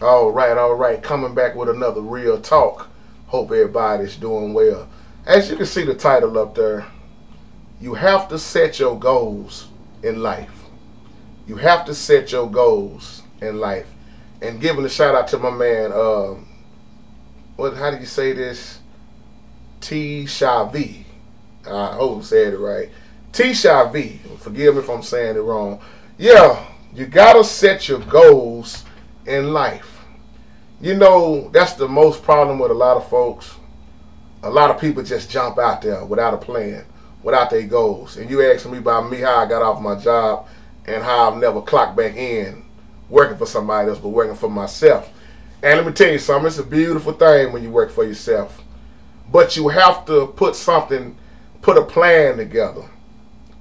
All right. Coming back with another real talk. Hope everybody's doing well. As you can see the title up there, you have to set your goals in life. You have to set your goals in life. And giving a shout out to my man, how do you say this? T Shavi. I hope I said it right. T Shavi. Forgive me if I'm saying it wrong. Yeah, you gotta set your goals in life. You know, that's the most problem with a lot of folks. A lot of people just jump out there without a plan, without their goals. And you asking me about me, how I got off my job, and how I've never clocked back in working for somebody else, but working for myself. And let me tell you something, it's a beautiful thing when you work for yourself. But you have to put a plan together.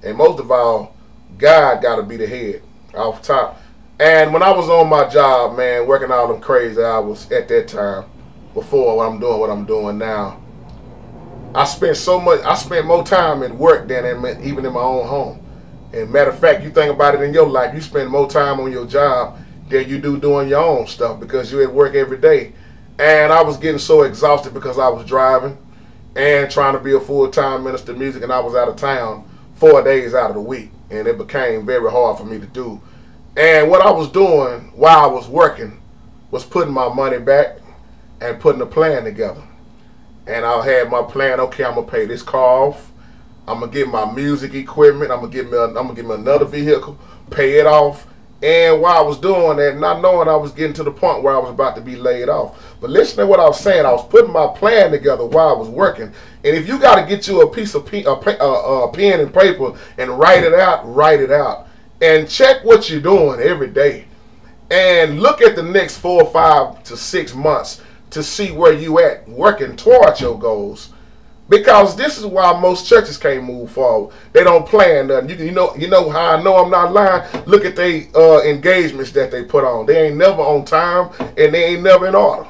And most of all, God got to be the head off top. And when I was on my job, man, working all them crazy hours at that time, before what I'm doing now, I spent more time at work than even in my own home. And matter of fact, you think about it in your life, you spend more time on your job than you do doing your own stuff because you're at work every day. And I was getting so exhausted because I was driving and trying to be a full-time minister of music, and I was out of town 4 days out of the week. And it became very hard for me to do. And what I was doing while I was working was putting my money back and putting a plan together. And I had my plan, okay, I'm going to pay this car off. I'm going to get my music equipment. I'm going to get me another vehicle, pay it off. And while I was doing that, not knowing I was getting to the point where I was about to be laid off. But listen to what I was saying. I was putting my plan together while I was working. And if you got to get you a piece of pen and paper and write it out, write it out. And check what you're doing every day. And look at the next 4 or 5 to 6 months to see where you at working towards your goals. Because this is why most churches can't move forward. They don't plan nothing. You know how I know I'm not lying? Look at the engagements that they put on. They ain't never on time and they ain't never in order.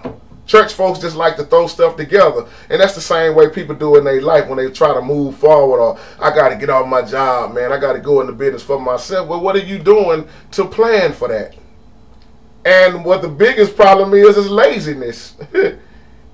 Church folks just like to throw stuff together. And that's the same way people do in their life when they try to move forward, or I got to get off my job, man. I got to go into business for myself. Well, what are you doing to plan for that? And what the biggest problem is laziness.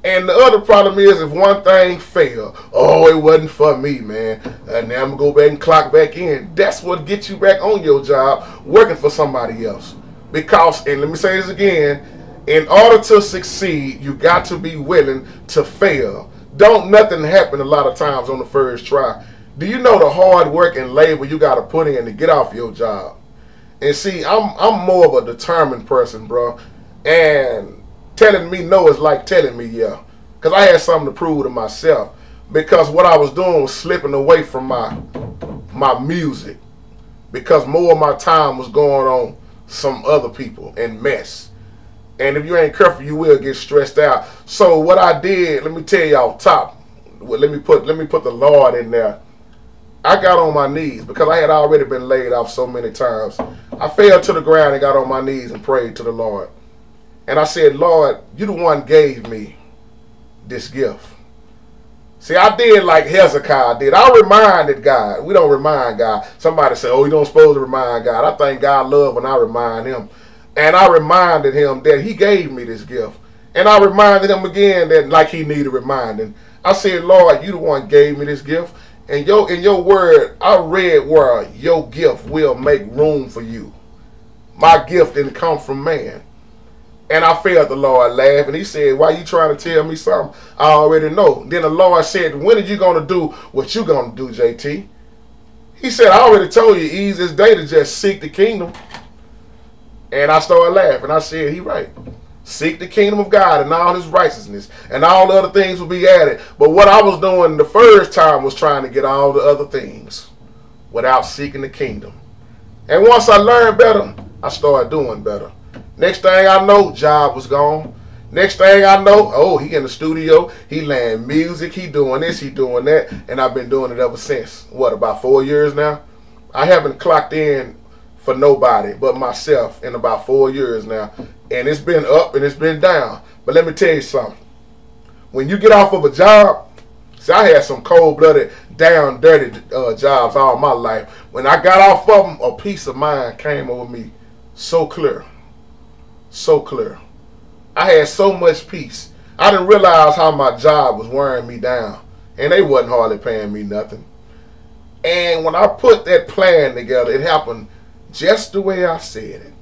And the other problem is if one thing fail, oh, it wasn't for me, man. And now I'm going to go back and clock back in. That's what gets you back on your job, working for somebody else. Because, and let me say this again, in order to succeed, you got to be willing to fail. Don't nothing happen a lot of times on the first try. Do you know the hard work and labor you got to put in to get off your job? And see, I'm more of a determined person, bro. And telling me no is like telling me yeah. Because I had something to prove to myself. Because what I was doing was slipping away from my music. Because more of my time was going on some other people and mess. And if you ain't careful, you will get stressed out. So what I did, let me tell you off top. Well, let me put the Lord in there. I got on my knees because I had already been laid off so many times. I fell to the ground and got on my knees and prayed to the Lord. And I said, Lord, you the one gave me this gift. See, I did like Hezekiah did. I reminded God. We don't remind God. Somebody say, oh, you don't supposed to remind God. I think God loves when I remind him. And I reminded him that he gave me this gift. And I reminded him again that like he needed reminding. I said, Lord, you the one gave me this gift. And in your word, I read where your gift will make room for you. My gift didn't come from man. And I felt the Lord laugh. And he said, why you trying to tell me something I already know? Then the Lord said, when are you going to do what you going to do, JT? He said, I already told you, easiest day to just seek the kingdom. And I started laughing. I said, he right. Seek the kingdom of God and all his righteousness, and all the other things will be added. But what I was doing the first time was trying to get all the other things without seeking the kingdom. And once I learned better, I started doing better. Next thing I know, job was gone. Next thing I know, oh, he in the studio, he laying music, he doing this, he doing that, and I've been doing it ever since. What, about 4 years now? I haven't clocked in for nobody but myself in about 4 years now. And it's been up and it's been down. But let me tell you something. When you get off of a job, see, I had some cold-blooded, down, dirty jobs all my life. When I got off of them, a peace of mind came over me so clear. So clear. I had so much peace. I didn't realize how my job was wearing me down. And they wasn't hardly paying me nothing. And when I put that plan together, it happened just the way I said it.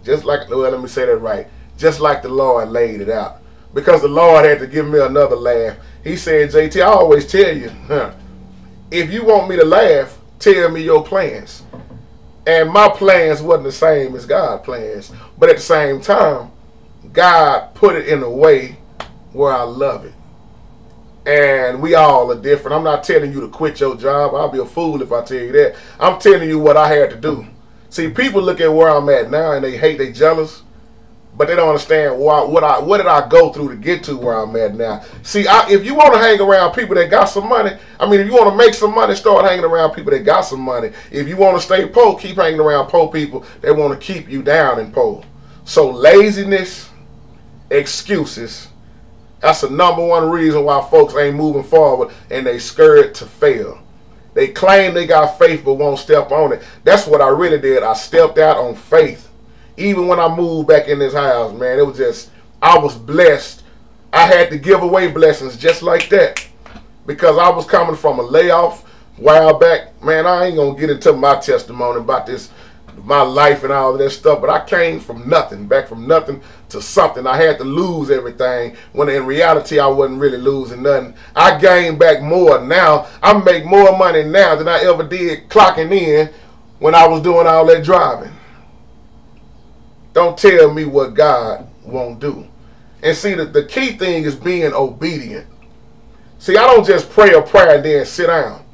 Just like, well, let me say that right. Just like the Lord laid it out. Because the Lord had to give me another laugh. He said, JT, I always tell you, if you want me to laugh, tell me your plans. And my plans wasn't the same as God's plans. But at the same time, God put it in a way where I love it. And we all are different. I'm not telling you to quit your job. I'll be a fool if I tell you that. I'm telling you what I had to do. See, people look at where I'm at now and they hate, they jealous. But they don't understand what did I go through to get to where I'm at now. See, if you want to hang around people that got some money, I mean, if you want to make some money, start hanging around people that got some money. If you want to stay poor, keep hanging around poor people that want to keep you down and poor. So laziness, excuses, that's the #1 reason why folks ain't moving forward and they scared to fail. They claim they got faith but won't step on it. That's what I really did. I stepped out on faith. Even when I moved back in this house, man, it was just, I was blessed. I had to give away blessings just like that. Because I was coming from a layoff a while back. Man, I ain't going to get into my testimony about this, my life and all of that stuff. But I came from nothing, back from nothing to something. I had to lose everything when in reality I wasn't really losing nothing. I gained back more now. I make more money now than I ever did clocking in when I was doing all that driving. Don't tell me what God won't do. And see, the key thing is being obedient. See, I don't just pray a prayer and then sit down.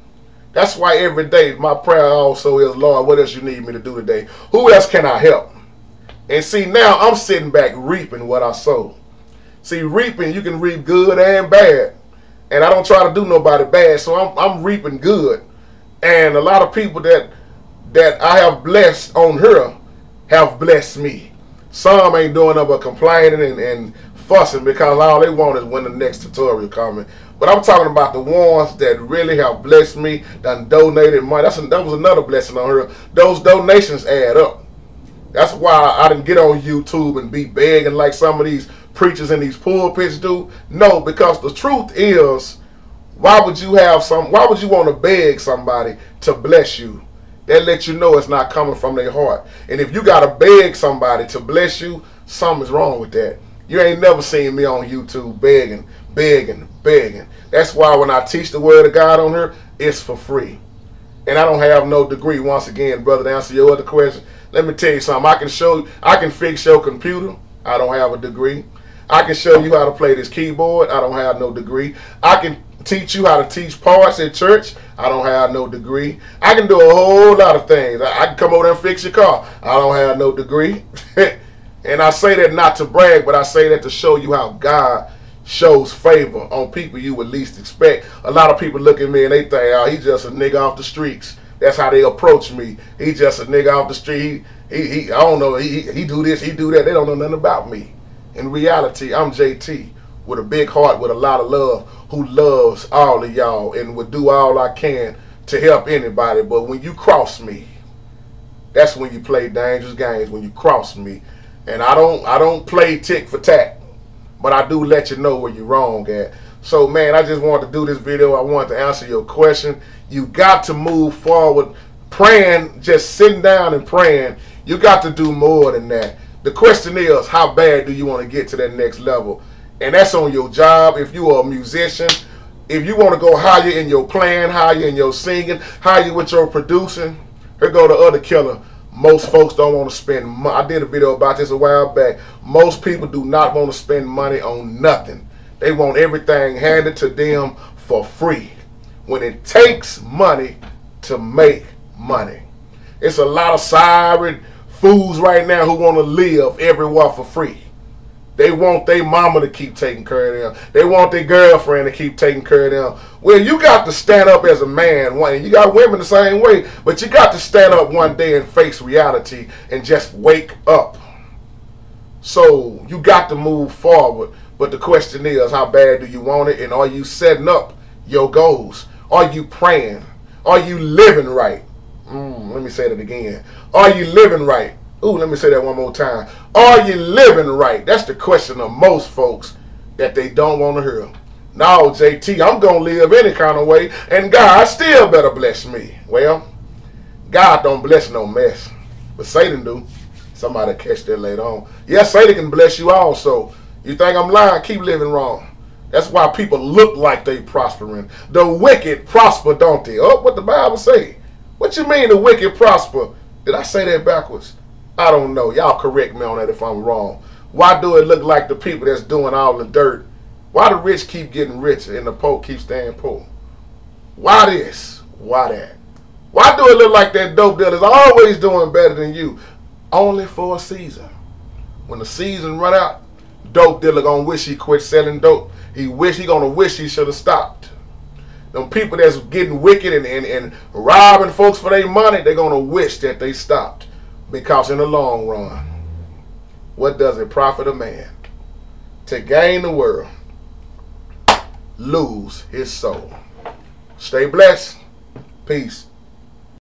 That's why every day my prayer also is, Lord, what else you need me to do today? Who else can I help? And see, now I'm sitting back reaping what I sowed. See, reaping, you can reap good and bad. And I don't try to do nobody bad, so I'm reaping good. And a lot of people that I have blessed on here have blessed me. Some ain't doing nothing but complaining and fussing because all they want is when the next tutorial coming. But I'm talking about the ones that really have blessed me, done donated money. That was another blessing on her. Those donations add up. That's why I didn't get on YouTube and be begging like some of these preachers in these pulpits do. No, because the truth is, why would you want to beg somebody to bless you? That lets you know it's not coming from their heart. And if you got to beg somebody to bless you, something's wrong with that. You ain't never seen me on YouTube begging. That's why when I teach the word of God on here, it's for free. And I don't have no degree. Once again, brother, to answer your other question, let me tell you something. I can fix your computer. I don't have a degree. I can show you how to play this keyboard. I don't have no degree. I can teach you how to teach parts at church. I don't have no degree. I can do a whole lot of things. I can come over there and fix your car. I don't have no degree. And I say that not to brag, but I say that to show you how God shows favor on people you would least expect. A lot of people look at me and they think, oh, he's just a nigga off the streets. That's how they approach me. He just a nigga off the street. He I don't know, he do this, he do that. They don't know nothing about me. In reality, I'm JT with a big heart, with a lot of love, who loves all of y'all and would do all I can to help anybody. But when you cross me, that's when you play dangerous games, when you cross me. And I don't play tick for tack, but I do let you know where you're wrong at. So, man, I just wanted to do this video. I wanted to answer your question. You got to move forward. Praying, just sitting down and praying, you got to do more than that. The question is, how bad do you want to get to that next level? And that's on your job. If you are a musician, if you want to go higher in your playing, higher in your singing, higher with your producing, here go the other killer. Most folks don't want to spend money. I did a video about this a while back. Most people do not want to spend money on nothing. They want everything handed to them for free, when it takes money to make money. It's a lot of siren fools right now who want to live everywhere for free. They want their mama to keep taking care of them. They want their girlfriend to keep taking care of them. Well, you got to stand up as a man. You got women the same way, but you got to stand up one day and face reality and just wake up. So you got to move forward. But the question is, how bad do you want it? And are you setting up your goals? Are you praying? Are you living right? Let me say that again. Are you living right? Ooh, let me say that one more time. Are you living right? That's the question of most folks that they don't want to hear. No, JT, I'm going to live any kind of way, and God still better bless me. Well, God don't bless no mess, but Satan do. Somebody catch that later on. Yes, Satan can bless you also. You think I'm lying? Keep living wrong. That's why people look like they prospering. The wicked prosper, don't they? Oh, what the Bible say? What you mean the wicked prosper? Did I say that backwards? I don't know. Y'all correct me on that if I'm wrong. Why do it look like the people that's doing all the dirt? Why the rich keep getting richer and the poor keep staying poor? Why this? Why that? Why do it look like that dope dealer is always doing better than you? Only for a season. When the season run out, dope dealer gonna wish he quit selling dope. He gonna wish he should have stopped. Them people that's getting wicked and robbing folks for their money, they're gonna wish that they stopped. Because in the long run, what does it profit a man to gain the world, lose his soul? Stay blessed. Peace.